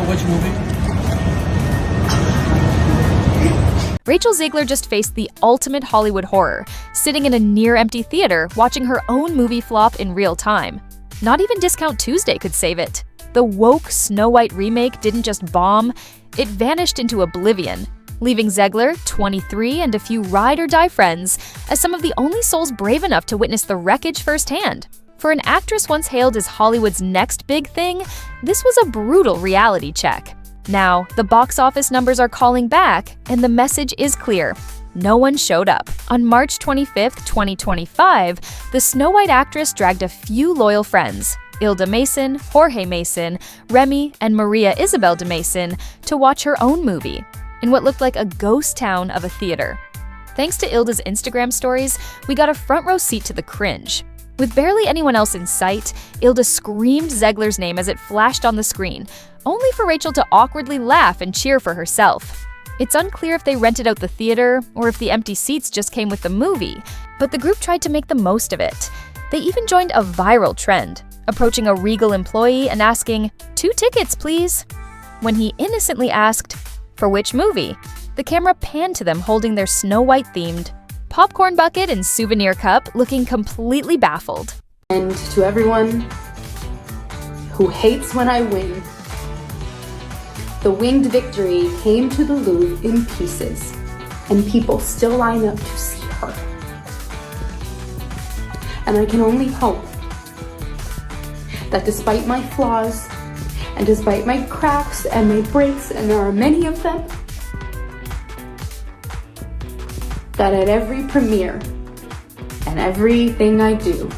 Which movie? Rachel Zegler just faced the ultimate Hollywood horror, sitting in a near-empty theater watching her own movie flop in real time. Not even Discount Tuesday could save it. The woke Snow White remake didn't just bomb, it vanished into oblivion, leaving Zegler, 23, and a few ride-or-die friends as some of the only souls brave enough to witness the wreckage firsthand. For an actress once hailed as Hollywood's next big thing, this was a brutal reality check. Now, the box office numbers are calling back, and the message is clear. No one showed up. On March 25, 2025, the Snow White actress dragged a few loyal friends, Ilda Mason, Jorge Mason, Remy, and Maria Isabel de Mason, to watch her own movie, in what looked like a ghost town of a theater. Thanks to Ilda's Instagram stories, we got a front row seat to the cringe. With barely anyone else in sight, Ilda screamed Zegler's name as it flashed on the screen, only for Rachel to awkwardly laugh and cheer for herself. It's unclear if they rented out the theater or if the empty seats just came with the movie, but the group tried to make the most of it. They even joined a viral trend, approaching a Regal employee and asking, "2 tickets, please." When he innocently asked, "For which movie?" the camera panned to them holding their Snow White-themed popcorn bucket and souvenir cup, looking completely baffled. And to everyone who hates when I win, the winged victory came to the Louvre in pieces, and people still line up to see her. And I can only hope that despite my flaws, and despite my cracks and my breaks, and there are many of them, that at every premiere and everything I do,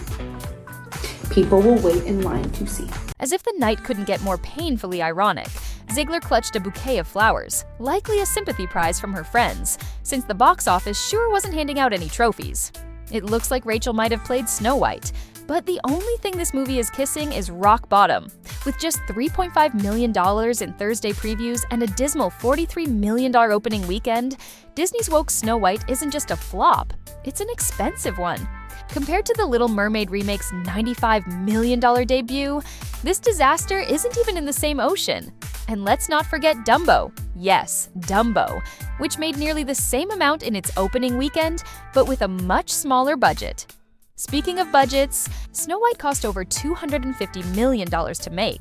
people will wait in line to see. As if the night couldn't get more painfully ironic, Zegler clutched a bouquet of flowers, likely a sympathy prize from her friends, since the box office sure wasn't handing out any trophies. It looks like Rachel might have played Snow White, but the only thing this movie is kissing is rock bottom. With just $3.5 million in Thursday previews and a dismal $43 million opening weekend, Disney's woke Snow White isn't just a flop, it's an expensive one. Compared to The Little Mermaid remake's $95 million debut, this disaster isn't even in the same ocean. And let's not forget Dumbo. Yes, Dumbo, which made nearly the same amount in its opening weekend, but with a much smaller budget. Speaking of budgets, Snow White cost over $250 million to make,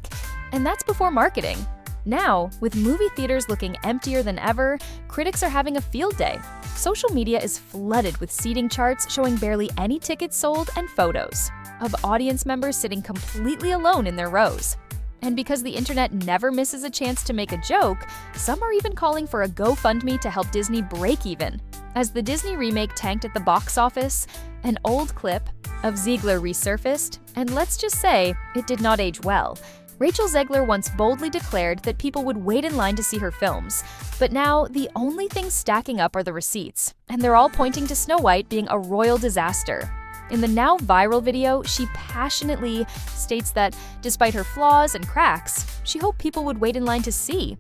and that's before marketing. Now, with movie theaters looking emptier than ever, critics are having a field day. Social media is flooded with seating charts showing barely any tickets sold and photos of audience members sitting completely alone in their rows. And because the internet never misses a chance to make a joke, some are even calling for a GoFundMe to help Disney break even. As the Disney remake tanked at the box office, an old clip of Zegler resurfaced, and let's just say, it did not age well. Rachel Zegler once boldly declared that people would wait in line to see her films, but now the only things stacking up are the receipts, and they're all pointing to Snow White being a royal disaster. In the now viral video, she passionately states that, despite her flaws and cracks, she hoped people would wait in line to see.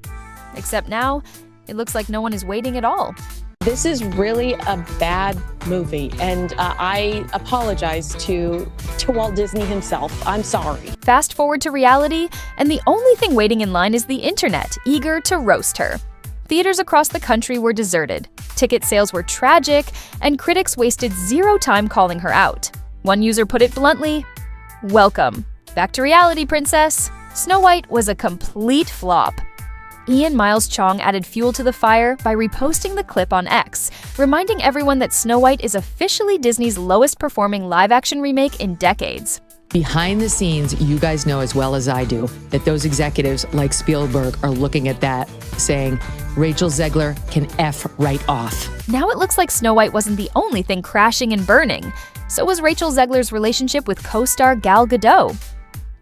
Except now, it looks like no one is waiting at all. This is really a bad movie, and I apologize to Walt Disney himself. I'm sorry. Fast forward to reality, and the only thing waiting in line is the internet, eager to roast her. Theaters across the country were deserted, ticket sales were tragic, and critics wasted zero time calling her out. One user put it bluntly, "Welcome. Back to reality, princess." Snow White was a complete flop. Ian Miles Chong added fuel to the fire by reposting the clip on X, reminding everyone that Snow White is officially Disney's lowest-performing live-action remake in decades. Behind the scenes, you guys know as well as I do that those executives like Spielberg are looking at that, saying, Rachel Zegler can F right off. Now it looks like Snow White wasn't the only thing crashing and burning. So was Rachel Zegler's relationship with co-star Gal Gadot.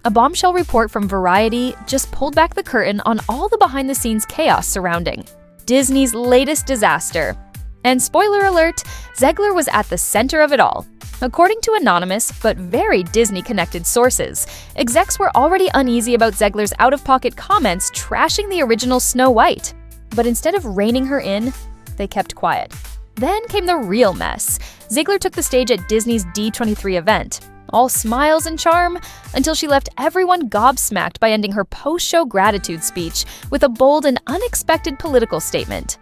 A bombshell report from Variety just pulled back the curtain on all the behind-the-scenes chaos surrounding Disney's latest disaster. And spoiler alert, Zegler was at the center of it all. According to anonymous but very Disney-connected sources, execs were already uneasy about Zegler's out-of-pocket comments trashing the original Snow White. But instead of reining her in, they kept quiet. Then came the real mess. Zegler took the stage at Disney's D23 event. all smiles and charm, until she left everyone gobsmacked by ending her post-show gratitude speech with a bold and unexpected political statement.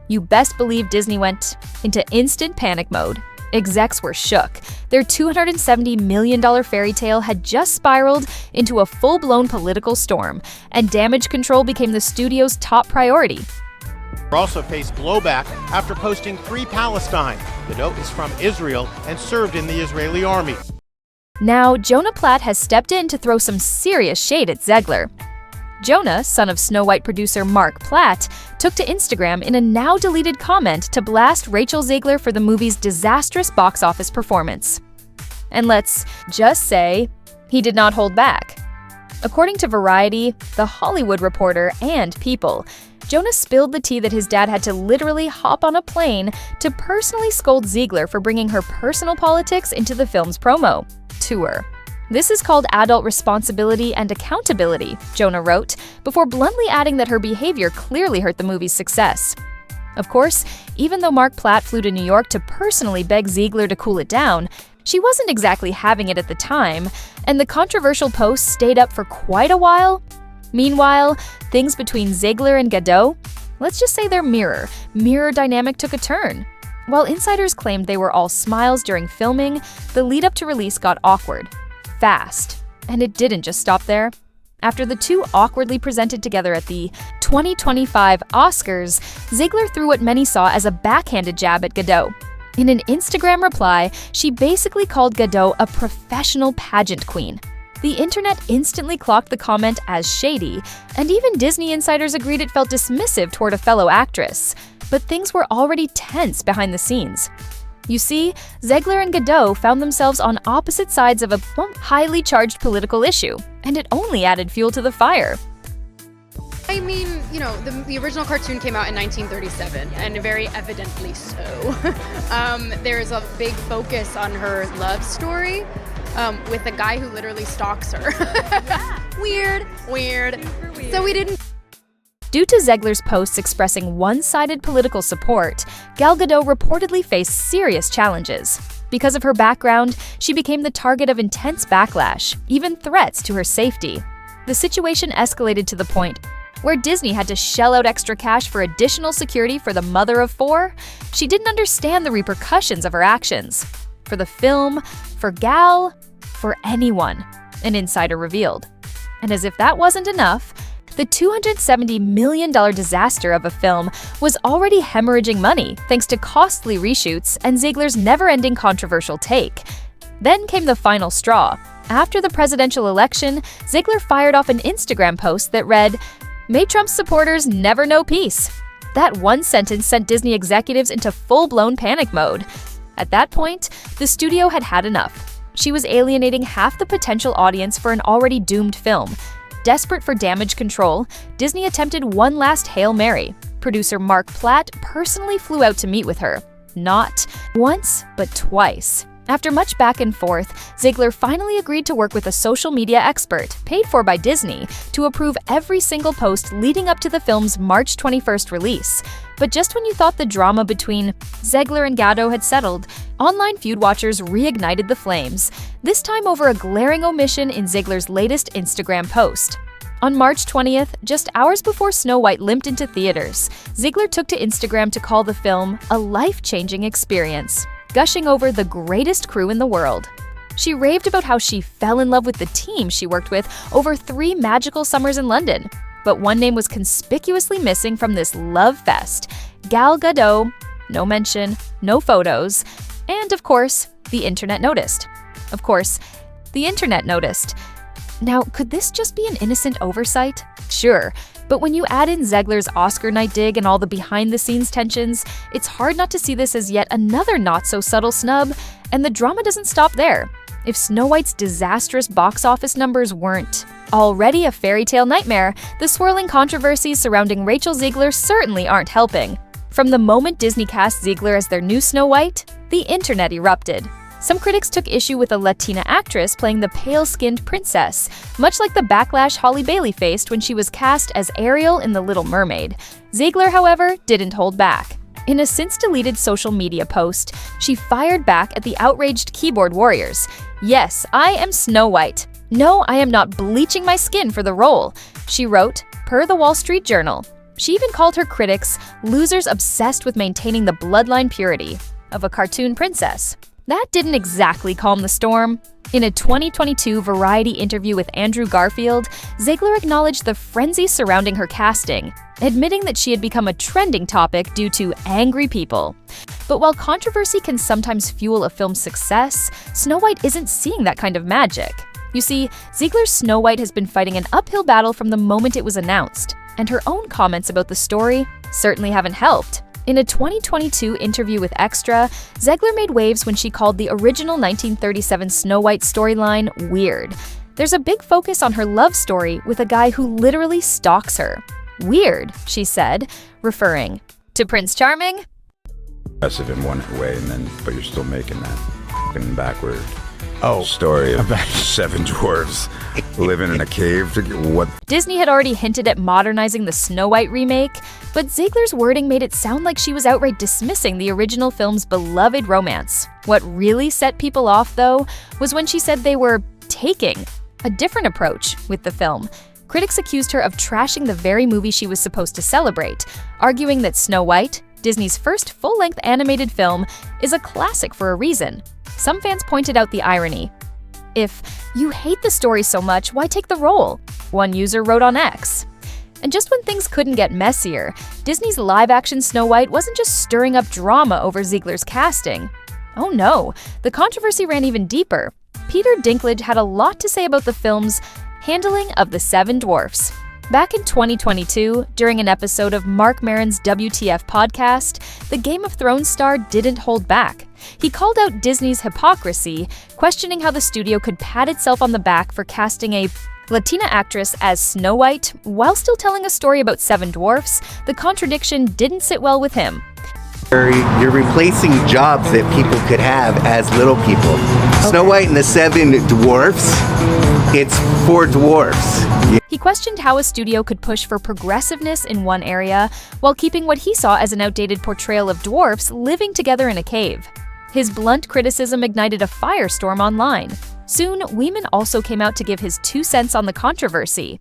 You best believe Disney went into instant panic mode. Execs were shook. Their $270 million fairy tale had just spiraled into a full-blown political storm, and damage control became the studio's top priority. Also faced blowback after posting Free Palestine. Godot is from Israel and served in the Israeli army. Now, Jonah Platt has stepped in to throw some serious shade at Zegler. Jonah, son of Snow White producer Mark Platt, took to Instagram in a now-deleted comment to blast Rachel Zegler for the movie's disastrous box office performance. And let's just say, he did not hold back. According to Variety, The Hollywood Reporter, and People, Jonah spilled the tea that his dad had to literally hop on a plane to personally scold Zegler for bringing her personal politics into the film's promo tour. This is called adult responsibility and accountability, Jonah wrote, before bluntly adding that her behavior clearly hurt the movie's success. Of course, even though Mark Platt flew to New York to personally beg Zegler to cool it down, she wasn't exactly having it at the time, and the controversial post stayed up for quite a while. Meanwhile, things between Zegler and Godot, let's just say their mirror dynamic took a turn. While insiders claimed they were all smiles during filming, the lead-up to release got awkward. Fast. And it didn't just stop there. After the two awkwardly presented together at the 2025 Oscars, Zegler threw what many saw as a backhanded jab at Godot. In an Instagram reply, she basically called Godot a professional pageant queen. The internet instantly clocked the comment as shady, and even Disney insiders agreed it felt dismissive toward a fellow actress. But things were already tense behind the scenes. You see, Zegler and Godot found themselves on opposite sides of a highly charged political issue, and it only added fuel to the fire. I mean, you know, the original cartoon came out in 1937, and very evidently so. There's a big focus on her love story with a guy who literally stalks her. Weird. So we didn't. Due to Zegler's posts expressing one-sided political support, Gal Gadot reportedly faced serious challenges. Because of her background, she became the target of intense backlash, even threats to her safety. The situation escalated to the point where Disney had to shell out extra cash for additional security for the mother of four. She didn't understand the repercussions of her actions. For the film, for Gal, for anyone, an insider revealed. And as if that wasn't enough, the $270 million disaster of a film was already hemorrhaging money thanks to costly reshoots and Zegler's never-ending controversial take. Then came the final straw. After the presidential election, Zegler fired off an Instagram post that read, "May Trump's supporters never know peace." That one sentence sent Disney executives into full-blown panic mode. At that point, the studio had had enough. She was alienating half the potential audience for an already doomed film. Desperate for damage control, Disney attempted one last Hail Mary. Producer Mark Platt personally flew out to meet with her. Not once, but twice. After much back and forth, Zegler finally agreed to work with a social media expert, paid for by Disney, to approve every single post leading up to the film's March 21st release. But just when you thought the drama between Zegler and Gadot had settled, online feud watchers reignited the flames, this time over a glaring omission in Zegler's latest Instagram post. On March 20th, just hours before Snow White limped into theaters, Zegler took to Instagram to call the film a life-changing experience, gushing over the greatest crew in the world. She raved about how she fell in love with the team she worked with over 3 magical summers in London. But one name was conspicuously missing from this love fest: Gal Gadot. No mention, no photos, and of course, the internet noticed. Now, could this just be an innocent oversight? Sure, but when you add in Zegler's Oscar night dig and all the behind-the-scenes tensions, it's hard not to see this as yet another not-so-subtle snub, and the drama doesn't stop there. If Snow White's disastrous box office numbers weren't already a fairy tale nightmare, the swirling controversies surrounding Rachel Zegler certainly aren't helping. From the moment Disney cast Zegler as their new Snow White, the internet erupted. Some critics took issue with a Latina actress playing the pale-skinned princess, much like the backlash Halle Bailey faced when she was cast as Ariel in The Little Mermaid. Zegler, however, didn't hold back. In a since-deleted social media post, she fired back at the outraged keyboard warriors. "Yes, I am Snow White. No, I am not bleaching my skin for the role," she wrote, per the Wall Street Journal. She even called her critics losers obsessed with maintaining the bloodline purity of a cartoon princess. That didn't exactly calm the storm. In a 2022 Variety interview with Andrew Garfield, Zegler acknowledged the frenzy surrounding her casting, admitting that she had become a trending topic due to angry people. But while controversy can sometimes fuel a film's success, Snow White isn't seeing that kind of magic. You see, Zegler's Snow White has been fighting an uphill battle from the moment it was announced, and her own comments about the story certainly haven't helped. In a 2022 interview with Extra, Zegler made waves when she called the original 1937 Snow White storyline weird. There's a big focus on her love story with a guy who literally stalks her. Weird, she said, referring to Prince Charming. Impressive in one way, but you're still making that fucking backward Oh, story of 7 dwarves living in a cave. What? Disney had already hinted at modernizing the Snow White remake, but Zegler's wording made it sound like she was outright dismissing the original film's beloved romance. What really set people off, though, was when she said they were taking a different approach with the film. Critics accused her of trashing the very movie she was supposed to celebrate, arguing that Snow White, Disney's first full-length animated film, is a classic for a reason. Some fans pointed out the irony. "If you hate the story so much, why take the role?" one user wrote on X. And just when things couldn't get messier, Disney's live-action Snow White wasn't just stirring up drama over Zegler's casting. Oh no, the controversy ran even deeper. Peter Dinklage had a lot to say about the film's handling of the 7 dwarfs. Back in 2022, during an episode of Marc Maron's WTF podcast, the Game of Thrones star didn't hold back. He called out Disney's hypocrisy, questioning how the studio could pat itself on the back for casting a Latina actress as Snow White while still telling a story about 7 dwarfs. The contradiction didn't sit well with him. You're replacing jobs that people could have as little people. Snow White and the 7 dwarfs, it's 4 dwarfs. He questioned how a studio could push for progressiveness in one area while keeping what he saw as an outdated portrayal of dwarfs living together in a cave. His blunt criticism ignited a firestorm online. Soon, Weeman also came out to give his 2 cents on the controversy.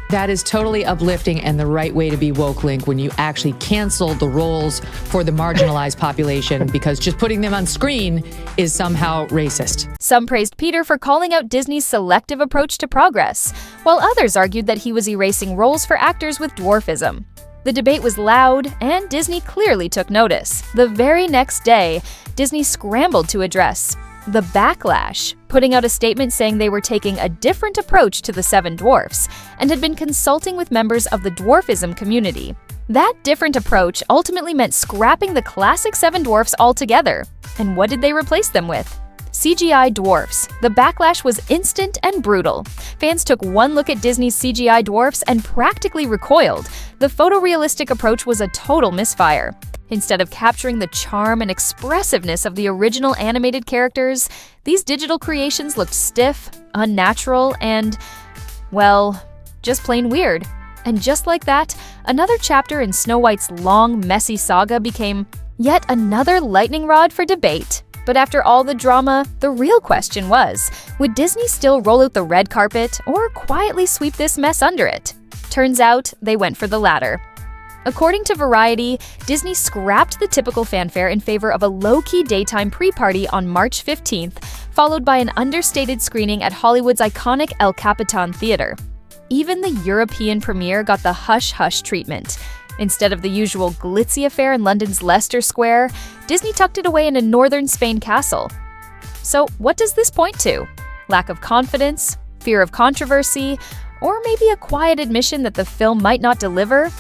That is totally uplifting and the right way to be woke, Link, when you actually cancel the roles for the marginalized population because just putting them on screen is somehow racist. Some praised Peter for calling out Disney's selective approach to progress, while others argued that he was erasing roles for actors with dwarfism. The debate was loud, and Disney clearly took notice. The very next day, Disney scrambled to address the backlash, putting out a statement saying they were taking a different approach to the 7 dwarfs and had been consulting with members of the dwarfism community. That different approach ultimately meant scrapping the classic 7 dwarfs altogether. And what did they replace them with? CGI dwarfs. The backlash was instant and brutal. Fans took one look at Disney's CGI dwarfs and practically recoiled. The photorealistic approach was a total misfire. Instead of capturing the charm and expressiveness of the original animated characters, these digital creations looked stiff, unnatural, and, well, just plain weird. And just like that, another chapter in Snow White's long, messy saga became yet another lightning rod for debate. But after all the drama, the real question was, would Disney still roll out the red carpet or quietly sweep this mess under it? Turns out they went for the latter. According to Variety, Disney scrapped the typical fanfare in favor of a low-key daytime pre-party on March 15th, followed by an understated screening at Hollywood's iconic El Capitan Theater. Even the European premiere got the hush-hush treatment. Instead of the usual glitzy affair in London's Leicester Square, Disney tucked it away in a northern Spain castle. So what does this point to? Lack of confidence? Fear of controversy? Or maybe a quiet admission that the film might not deliver?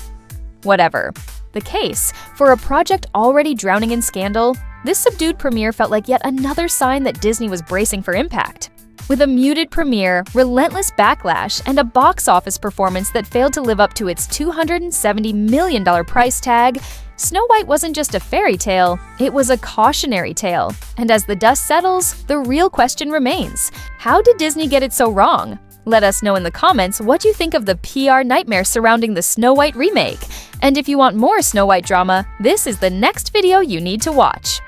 Whatever the case, for a project already drowning in scandal, this subdued premiere felt like yet another sign that Disney was bracing for impact. With a muted premiere, relentless backlash, and a box office performance that failed to live up to its $270 million price tag, Snow White wasn't just a fairy tale, it was a cautionary tale. And as the dust settles, the real question remains: how did Disney get it so wrong? Let us know in the comments what you think of the PR nightmare surrounding the Snow White remake. And if you want more Snow White drama, this is the next video you need to watch.